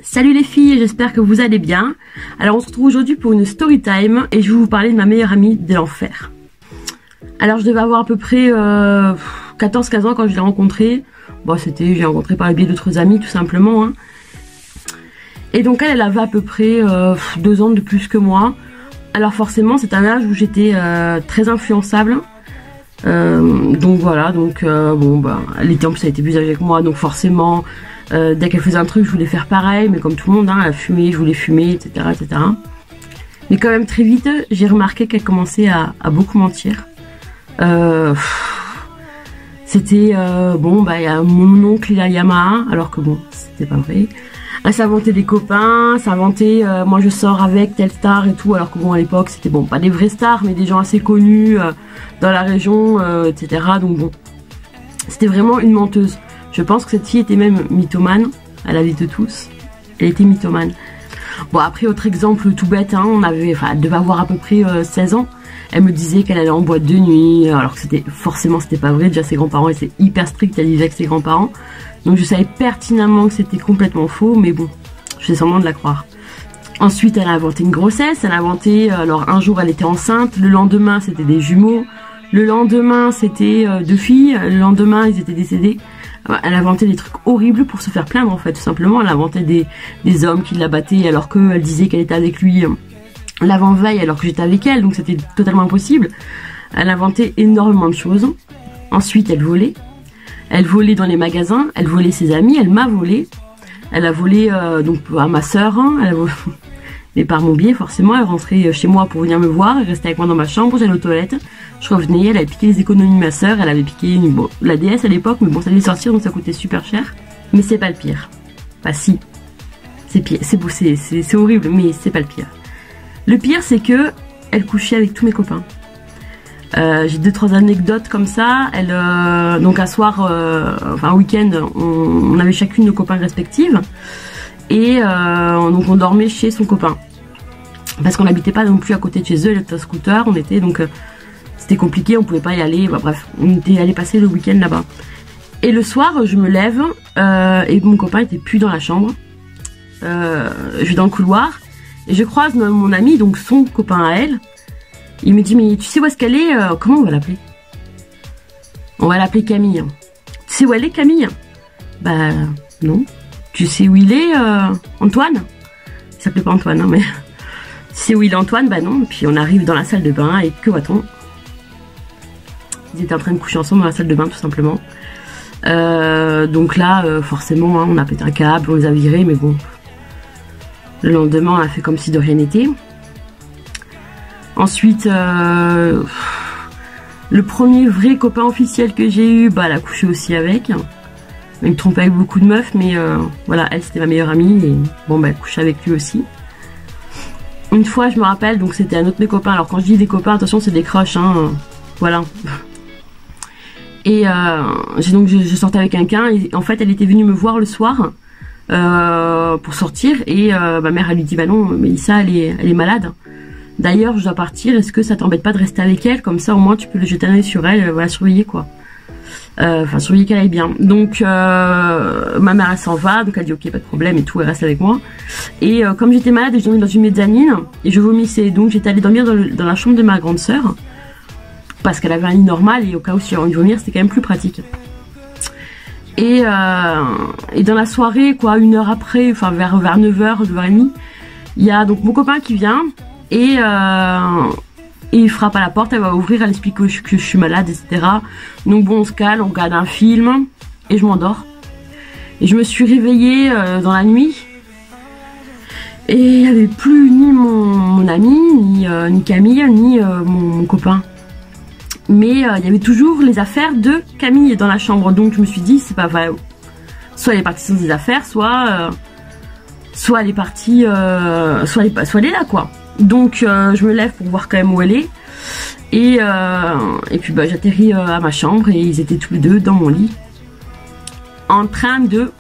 Salut les filles, j'espère que vous allez bien. Alors on se retrouve aujourd'hui pour une story time et je vais vous parler de ma meilleure amie de l'enfer. Alors je devais avoir à peu près 14-15 ans quand je l'ai rencontrée. Bon j'ai rencontré par le biais d'autres amis tout simplement. Hein. Et donc elle avait à peu près 2 ans de plus que moi. Alors forcément c'est un âge où j'étais très influençable. Donc voilà, elle était en plus elle était plus âgée que moi, donc forcément dès qu'elle faisait un truc je voulais faire pareil, mais comme tout le monde, hein, elle fumait, je voulais fumer, etc., etc. Mais quand même très vite j'ai remarqué qu'elle commençait à beaucoup mentir. C'était il y a mon oncle il a Yamaha, alors que bon c'était pas vrai. Elle s'inventait des copains, s'inventait moi je sors avec telle star et tout, alors que bon à l'époque c'était bon pas des vraies stars mais des gens assez connus dans la région, etc. Donc bon, c'était vraiment une menteuse. Je pense que cette fille était même mythomane, à la vie de tous, elle était mythomane. Bon après autre exemple tout bête, hein, elle devait avoir à peu près 16 ans. Elle me disait qu'elle allait en boîte de nuit, alors que c'était pas vrai. Déjà ses grands-parents étaient hyper stricts, elle vivait avec ses grands-parents. Donc je savais pertinemment que c'était complètement faux, mais bon, je fais semblant de la croire. Ensuite elle a inventé une grossesse, elle a inventé, alors un jour elle était enceinte, le lendemain c'était des jumeaux, le lendemain c'était 2 filles, le lendemain ils étaient décédés. Elle a inventé des trucs horribles pour se faire plaindre en fait, tout simplement. Elle a inventé des hommes qui la battaient alors qu'elle disait qu'elle était avec lui l'avant-veille alors que j'étais avec elle, donc c'était totalement impossible. Elle a inventé énormément de choses. Ensuite elle volait. Elle volait dans les magasins, elle volait ses amis, elle m'a volé. Elle a volé donc à ma soeur, hein, mais par mon biais forcément. Elle rentrait chez moi pour venir me voir, elle restait avec moi dans ma chambre, j'allais aux toilettes, je revenais, elle avait piqué les économies de ma soeur, elle avait piqué la DS à l'époque, mais bon ça allait sortir donc ça coûtait super cher. Mais c'est pas le pire. Bah si, c'est pire, c'est horrible, mais c'est pas le pire. Le pire c'est que elle couchait avec tous mes copains. J'ai 2-3 anecdotes comme ça. Donc un soir, un week-end, on avait chacune nos copains respectifs et donc on dormait chez son copain parce qu'on n'habitait pas non plus à côté de chez eux. Elle était à scooter, on était donc c'était compliqué, on pouvait pas y aller. Bref, on était allé passer le week-end là-bas. Et le soir, je me lève et mon copain était plus dans la chambre. Je vais dans le couloir et je croise mon ami, donc son copain à elle. Il me dit mais tu sais où est-ce qu'elle est, comment on va l'appeler? On va l'appeler Camille. Tu sais où elle est Camille? Bah non. Tu sais où il est Antoine? Il s'appelait pas Antoine hein, mais tu sais où il est Antoine? Bah non. Puis on arrive dans la salle de bain et que voit-on? Ils étaient en train de coucher ensemble dans la salle de bain tout simplement. Donc là forcément hein, on a pété un câble, on les a virés, mais bon. Le lendemain on a fait comme si de rien n'était. Ensuite, le premier vrai copain officiel que j'ai eu, elle a couché aussi avec. Elle me trompait avec beaucoup de meufs, mais voilà, elle c'était ma meilleure amie et bon elle couchait avec lui aussi. Une fois, je me rappelle, donc c'était un autre de mes copains. Alors quand je dis des copains, attention, c'est des crushs, hein, voilà. Et je sortais avec quelqu'un et en fait, elle était venue me voir le soir pour sortir et ma mère elle lui dit bah non, Mélissa elle est malade. D'ailleurs, je dois partir, est-ce que ça t'embête pas de rester avec elle? Comme ça, au moins, tu peux le jeter un œil sur elle, voilà, surveiller, quoi. Surveiller qu'elle aille bien. Donc, ma mère, elle s'en va, donc elle dit, ok, pas de problème et tout, elle reste avec moi. Et comme j'étais malade, je dormais dans une mezzanine, et je vomissais. Donc, j'étais allée dormir dans la chambre de ma grande sœur, parce qu'elle avait un lit normal, et au cas où si j'avais envie de vomir, c'était quand même plus pratique. Et dans la soirée, quoi, 1 heure après, enfin, vers 9h, 9h30, il y a donc mon copain qui vient, et il frappe à la porte, elle va ouvrir, elle explique que je suis malade, etc. Donc bon, on se cale, on regarde un film, et je m'endors. Et je me suis réveillée dans la nuit, et il n'y avait plus ni mon ami, ni Camille, ni mon copain. Mais il y avait toujours les affaires de Camille dans la chambre, donc je me suis dit, c'est pas vrai. Soit elle est partie sans ses affaires, soit elle est partie, soit elle est là, quoi. Donc je me lève pour voir quand même où elle est. Et puis j'atterris à ma chambre et ils étaient tous les deux dans mon lit. En train de...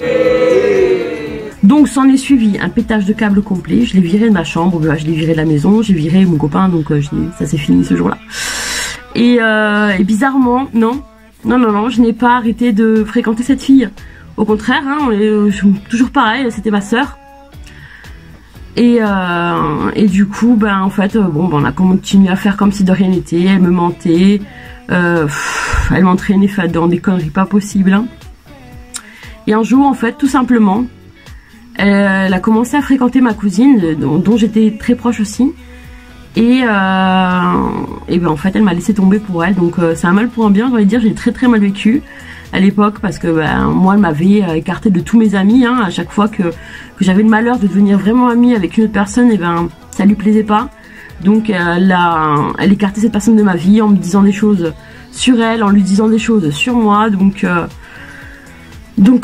Donc s'en est suivi un pétage de câble complet. Je l'ai viré de ma chambre, je l'ai viré de la maison, j'ai viré mon copain, donc ça s'est fini ce jour-là. Et bizarrement, non, je n'ai pas arrêté de fréquenter cette fille. Au contraire, hein, toujours pareil, c'était ma sœur. Et du coup, ben en fait, bon, ben, on a continué à faire comme si de rien n'était. Elle me mentait, elle m'entraînait dans des conneries pas possibles. Hein. Et un jour, en fait, tout simplement, elle a commencé à fréquenter ma cousine, dont j'étais très proche aussi. Et ben en fait, elle m'a laissé tomber pour elle. Donc c'est un mal pour un bien, j'ai envie de dire. J'ai très mal vécu à l'époque parce que ben, moi, elle m'avait écarté de tous mes amis. Hein, à chaque fois que j'avais le malheur de devenir vraiment amie avec une autre personne, et ben ça lui plaisait pas. Donc elle écartait cette personne de ma vie en me disant des choses sur elle, en lui disant des choses sur moi. Donc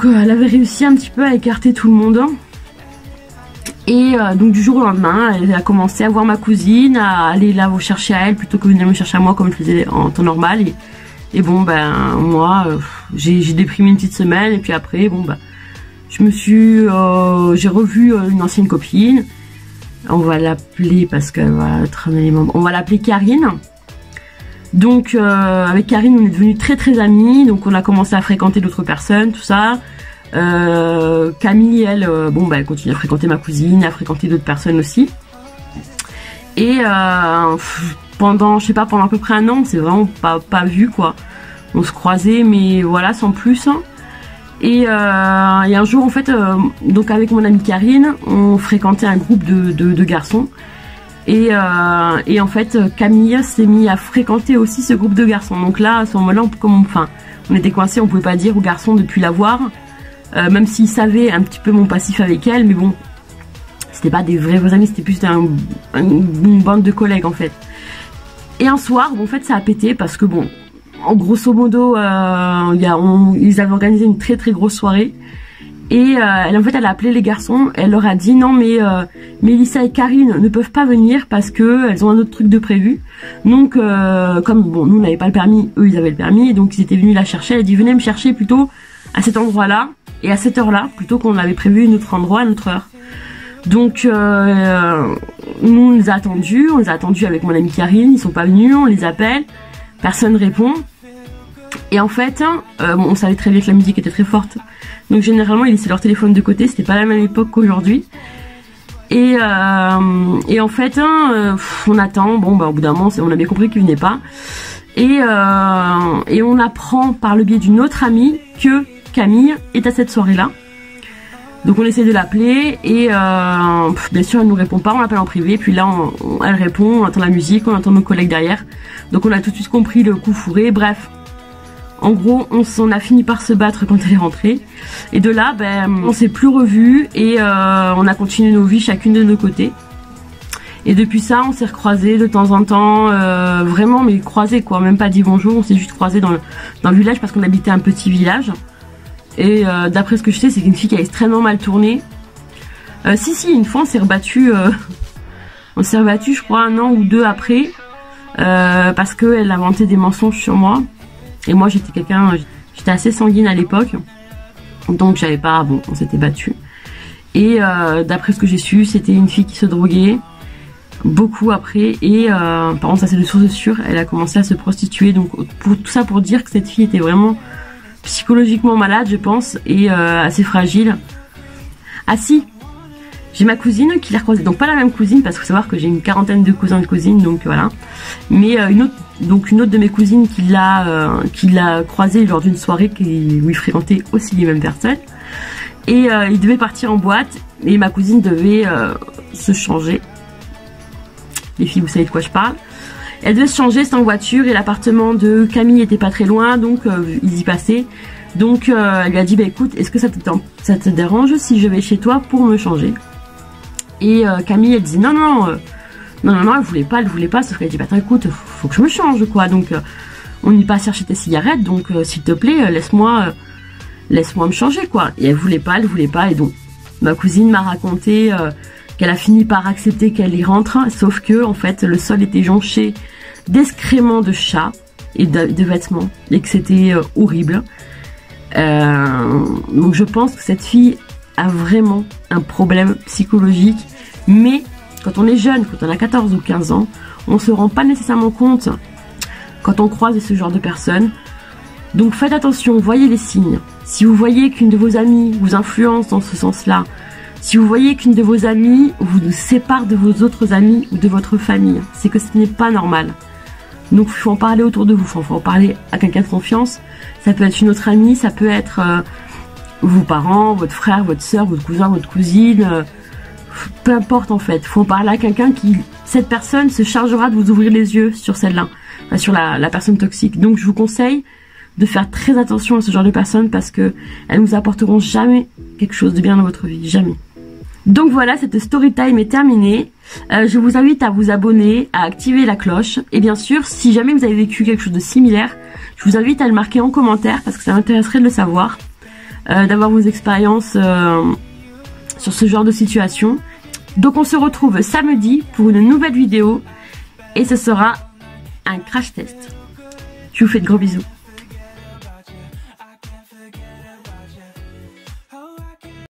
elle avait réussi un petit peu à écarter tout le monde. Et donc du jour au lendemain, elle a commencé à voir ma cousine, à aller la chercher à elle plutôt que venir me chercher à moi comme je faisais en temps normal. Et bon ben moi j'ai déprimé une petite semaine et puis après bon ben j'ai revu une ancienne copine. On va l'appeler parce qu'elle va être un élément. On va l'appeler Karine. Donc avec Karine on est devenus très amis. Donc on a commencé à fréquenter d'autres personnes, tout ça. Camille, elle, bon bah elle continue à fréquenter ma cousine, à fréquenter d'autres personnes aussi. Et pendant, je sais pas, pendant à peu près un an, on s'est vraiment pas vu quoi. On se croisait, mais voilà, sans plus. Et un jour, en fait, donc avec mon amie Karine, on fréquentait un groupe de garçons. Et en fait, Camille s'est mis à fréquenter aussi ce groupe de garçons. Donc là, à ce moment-là, on était coincés, on pouvait pas dire aux garçons de plus la voir. Même s'ils savaient un petit peu mon passif avec elle, mais bon, c'était pas des vrais amis, c'était plus une bande de collègues en fait. Et un soir, bon, en fait, ça a pété parce que bon, en grosso modo, ils avaient organisé une très grosse soirée. Et en fait, elle a appelé les garçons, elle leur a dit non mais Mélissa et Karine ne peuvent pas venir parce que elles ont un autre truc de prévu. Donc comme bon, nous n'avons pas le permis, eux ils avaient le permis, donc ils étaient venus la chercher. Elle a dit venez me chercher plutôt à cet endroit-là et à cette heure-là, plutôt qu'on avait prévu un autre endroit à notre heure. Donc nous on les a attendus avec mon amie Karine, ils sont pas venus, on les appelle, personne répond. Et en fait, on savait très bien que la musique était très forte. Donc généralement ils laissaient leur téléphone de côté, c'était pas la même époque qu'aujourd'hui. Et en fait, on attend, bon bah au bout d'un moment on a bien compris qu'ils venaient pas. Et on apprend par le biais d'une autre amie que Camille est à cette soirée-là. Donc on essaie de l'appeler et bien sûr elle nous répond pas, on l'appelle en privé, puis là elle répond, on entend la musique, on entend nos collègues derrière. Donc on a tout de suite compris le coup fourré, bref. En gros, on a fini par se battre quand elle est rentrée. Et de là, ben, on s'est plus revus et on a continué nos vies chacune de nos côtés. Et depuis ça, on s'est recroisés de temps en temps, vraiment, mais croisés quoi, même pas dit bonjour, on s'est juste croisés dans le village parce qu'on habitait un petit village. Et d'après ce que je sais, c'est une fille qui a extrêmement mal tourné. Si, une fois on s'est rebattu, je crois, 1 an ou 2 après, parce qu'elle inventait des mensonges sur moi. Et moi j'étais assez sanguine à l'époque, donc j'avais pas, bon, on s'était battu. Et d'après ce que j'ai su, c'était une fille qui se droguait beaucoup après. Et par contre ça c'est de source sûre, elle a commencé à se prostituer. Donc tout ça pour dire que cette fille était vraiment psychologiquement malade, je pense, et assez fragile. Ah si, j'ai ma cousine qui l'a recroisée, donc pas la même cousine parce qu'il faut savoir que j'ai une quarantaine de cousins et de cousines, donc voilà. Mais une autre de mes cousines qui l'a croisée lors d'une soirée où il fréquentait aussi les mêmes personnes. Et il devait partir en boîte et ma cousine devait se changer. Les filles, vous savez de quoi je parle. Elle devait se changer, c'était en voiture et l'appartement de Camille était pas très loin, donc ils y passaient. Donc elle lui a dit bah écoute, est-ce que ça te dérange si je vais chez toi pour me changer? Et Camille elle disait non, elle voulait pas, sauf qu'elle dit bah attends écoute, faut que je me change quoi. Donc on y passe chercher tes cigarettes, donc s'il te plaît laisse-moi me changer quoi. Et elle voulait pas, et donc ma cousine m'a raconté qu'elle a fini par accepter qu'elle y rentre, sauf que en fait le sol était jonché d'excréments de chats et de vêtements et que c'était horrible. Donc je pense que cette fille a vraiment un problème psychologique, mais quand on est jeune, quand on a 14 ou 15 ans, on se rend pas nécessairement compte quand on croise ce genre de personnes Donc faites attention, voyez les signes. Si vous voyez qu'une de vos amies vous influence dans ce sens-là, si vous voyez qu'une de vos amies vous sépare de vos autres amis ou de votre famille, c'est que ce n'est pas normal. Donc il faut en parler autour de vous, il faut en parler à quelqu'un de confiance. Ça peut être une autre amie, ça peut être vos parents, votre frère, votre soeur, votre cousin, votre cousine, peu importe en fait. Il faut en parler à quelqu'un qui, cette personne se chargera de vous ouvrir les yeux sur celle-là, enfin, sur la personne toxique. Donc je vous conseille de faire très attention à ce genre de personnes parce que elles ne vous apporteront jamais quelque chose de bien dans votre vie, jamais. Donc voilà, cette story time est terminée. Je vous invite à vous abonner, à activer la cloche. Et bien sûr, si jamais vous avez vécu quelque chose de similaire, je vous invite à le marquer en commentaire parce que ça m'intéresserait de le savoir. D'avoir vos expériences sur ce genre de situation. Donc on se retrouve samedi pour une nouvelle vidéo. Et ce sera un crash test. Je vous fais de gros bisous.